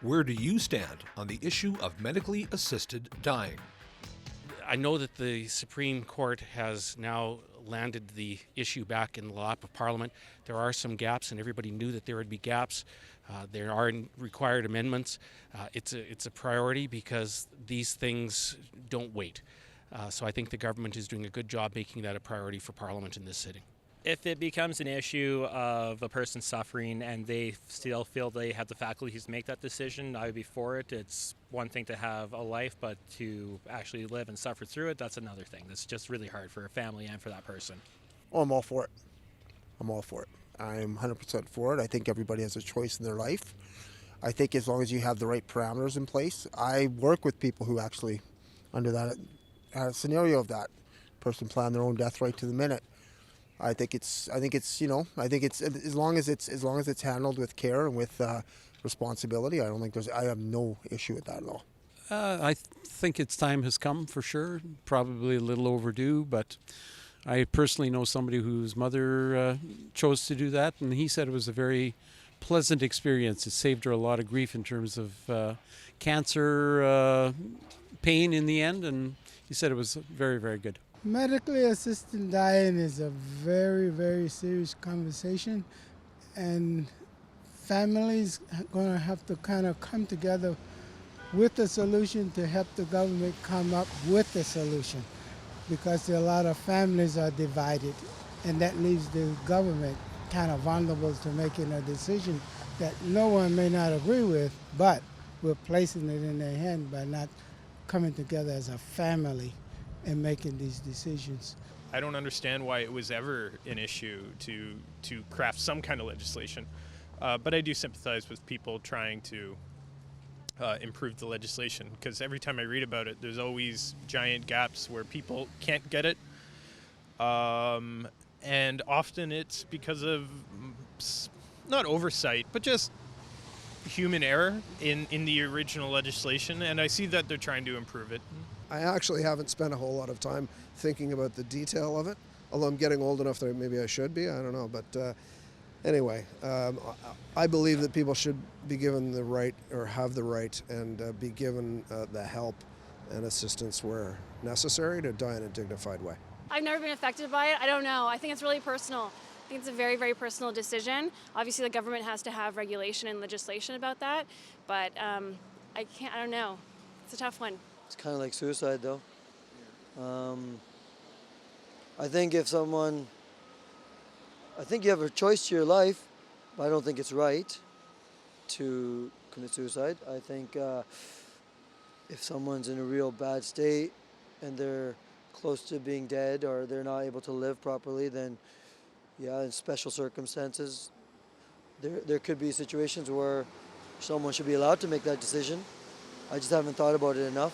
Where do you stand on the issue of medically assisted dying? I know that the Supreme Court has now landed the issue back in the lap of Parliament. There are some gaps, and everybody knew that there would be gaps. There are required amendments. It's a priority because these things don't wait. So I think the government is doing a good job making that a priority for Parliament in this sitting. If it becomes an issue of a person suffering and they still feel they have the faculties to make that decision, I would be for it. It's one thing to have a life, but to actually live and suffer through it, that's another thing. That's just really hard for a family and for that person. Oh, I'm all for it. I'm all for it. I'm 100% for it. I think everybody has a choice in their life. I think as long as you have the right parameters in place, I work with people who actually, under that scenario of that person planned their own death right to the minute. I think it's as long as it's handled with care and with responsibility. I have no issue with that at all. I think its time has come for sure. Probably a little overdue, but I personally know somebody whose mother chose to do that, and he said it was a very pleasant experience. It saved her a lot of grief in terms of cancer pain in the end, and he said it was very, very good. Medically assisted dying is a very, very serious conversation, and families are going to have to kind of come together with a solution to help the government come up with a solution, because a lot of families are divided, and that leaves the government kind of vulnerable to making a decision that no one may not agree with, but we're placing it in their hand by not coming together as a family and making these decisions. I don't understand why it was ever an issue to craft some kind of legislation, but I do sympathize with people trying to improve the legislation, because every time I read about it, there's always giant gaps where people can't get it, and often it's because of not oversight, but just human error in the original legislation, and I see that they're trying to improve it. I actually haven't spent a whole lot of time thinking about the detail of it, although I'm getting old enough that maybe I should be, I don't know. But anyway, I believe that people should be given the right, or have the right, and be given the help and assistance where necessary to die in a dignified way. I've never been affected by it. I don't know. I think it's really personal. I think it's a very, very personal decision. Obviously, the government has to have regulation and legislation about that, but I don't know. It's a tough one. It's kind of like suicide, though. I think you have a choice to your life, but I don't think it's right to commit suicide. I think if someone's in a real bad state and they're close to being dead, or they're not able to live properly, then yeah, in special circumstances, there could be situations where someone should be allowed to make that decision. I just haven't thought about it enough.